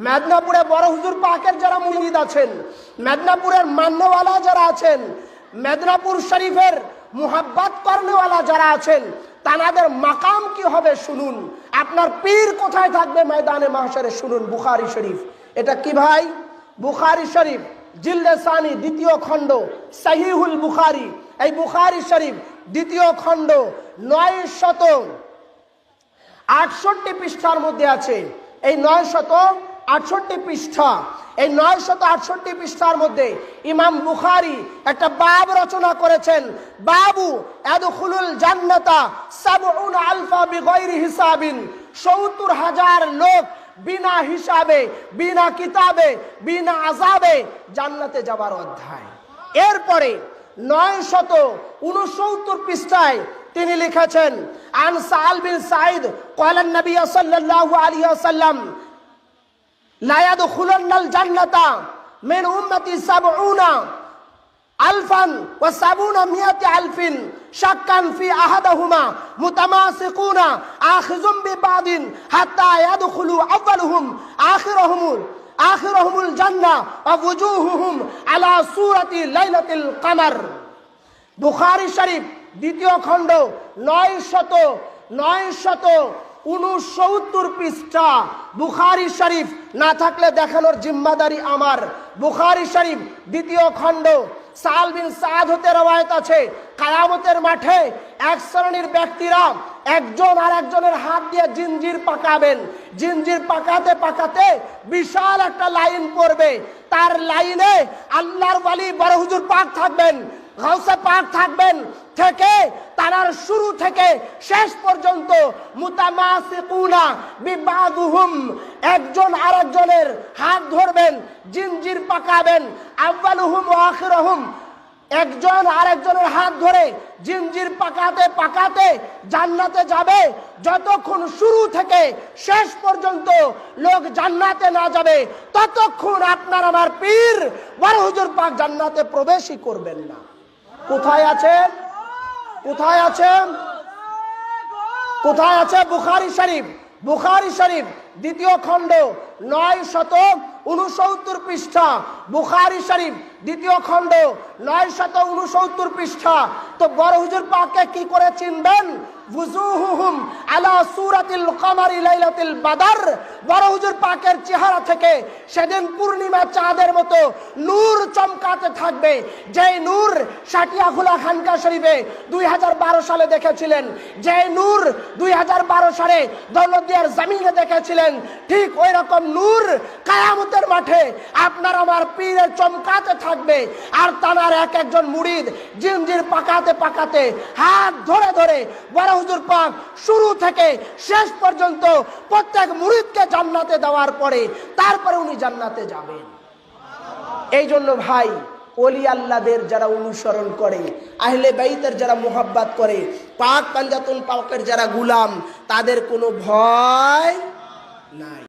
মেদিনীপুরে বড় হুজুর পাকের যারা মুরিদ আছেন, মেদিনীপুরের মান্যওয়ালা যারা আছেন, মেদিনীপুর শরীফের মুহাব্বত করনেওয়ালা যারা আছেন, তাদের মাকাম কি হবে শুনুন। আপনার পীর কোথায় থাকবে ময়দানে মাহশরে শুনুন। বুখারী শরীফ, এটা কি ভাই? বুখারী শরীফ জিলদে সানি দ্বিতীয় খণ্ড সহিহুল বুখারী। এই বুখারী শরীফ দ্বিতীয় খণ্ড 968 পৃষ্ঠার মধ্যে আছে। এই 968 পৃষ্ঠা, এই 968 পৃষ্ঠার মধ্যে ইমাম বুখারী একটা বাব রচনা করেছেন। বাবু ইয়াদখুলুল জান্নাতা ৭০ আলফা বিগাইরি হিসাবিন। ৭০,০০০ লোক বিনা হিসাবে, বিনা কিতাবে, বিনা আযাবে জান্নাতে যাবার অধ্যায়। এরপরে 969 পৃষ্ঠায় তিনি লিখেছেন, আন সাল বিন সাঈদ ক্বালা নবী সাল্লাল্লাহু আলাইহি ওয়াসাল্লাম লা ইয়াদখুলুনাল জান্নাতা মিন উম্মতি ৭০ আলফান ওয়া ৭০ মিয়াতি আলফিন শাক্কান ফি আহাদাহুমা মুতামাসিকুনা আখিযুম বিবাদিন হাত্তা ইয়াদখুলু আউয়ালুহুম আখিরুহুমুল জান্নাহ ওয়া ওয়ুজুহুহুম আলা সূরাতি লাইলাতিল কমার। বুখারী শরীফ দ্বিতীয় খণ্ড 969 পৃষ্ঠা। বুখারী শরীফ না থাকলে দেখানোর জিম্মাদারি আমার। বুখারী শরীফ দ্বিতীয় খণ্ড সাল বিন সাদ হতে রওয়ায়াত আছে, কিয়ামতের মাঠে এক শ্রেণীর ব্যক্তিরা একজন আর একজনের হাত দিয়ে জিনজির পাকাবেন। জিনজির পাকাতে পাকাতে বিশাল একটা লাইন পড়বে। তার লাইনে আল্লাহর ওয়ালি বড় হুজুর পাক থাকবেন, গাউসে পাক থাকবেন। থেকে তার শুরু থেকে শেষ পর্যন্ত মুতামাসিকুনা বিবাদুহুম, একজন আরেকজনের হাত ধরবেন, জিনজির পাকাবেন। আউয়ালুহুম ওয়া আখিরুহুম, একজন আরেকজনের হাত ধরে জিনজির পাকাতে পাকাতে জান্নাতে যাবে। যতক্ষণ শুরু থেকে শেষ পর্যন্ত লোক জান্নাতে না যাবে, ততক্ষণ আপনার আমার পীর বড় হুজুর পাক জান্নাতে প্রবেশই করবেন না। কোথায় আছে? কোথায় আছে? কোথায় আছে? বুখারী শরীফ, বুখারী শরীফ দ্বিতীয় খণ্ড 969 পৃষ্ঠা। বুখারী শরীফ দ্বিতীয় খণ্ড 969 পৃষ্ঠা। তো বড় হুজুর পাককে কি করে চিনবেন? ওয়ুজুহুহুম আলা সূরাতিল কমারি লাইলাতিল বাদর। বড় হুজুর পাকের চেহারা থেকে সেদিন পূর্ণিমা চাঁদের মতো নূর চমকাতে থাকবে। যেই নূর সাটিয়াখুলা খানকা শরীফে 2012 সালে দেখেছিলেন, যে নূর 2012 সালে দৌলতদিয়ার জমিনে দেখেছিলেন, ঠিক ওই রকম নূর কিয়ামতের মাঠে আপনার আমার পীরের চমকাতে থাকবে। আর তার এক একজন মুরিদ জিনজির পাকাতে পাকাতে হাত ধরে ধরে বড় হুজুর পাক শুরু থেকে শেষ পর্যন্ত প্রত্যেক মুরিদকে জান্নাতে দেওয়ার পরে তারপরে উনি জান্নাতে যাবেন। এই জন্য ভাই, ওলি আল্লাহদের যারা অনুসরণ করে, আহলে বাইতের যারা মুহাব্বত করে, পাক পাঞ্জাতুল পাকের যারা গুলাম, তাদের কোনো ভয় নাই।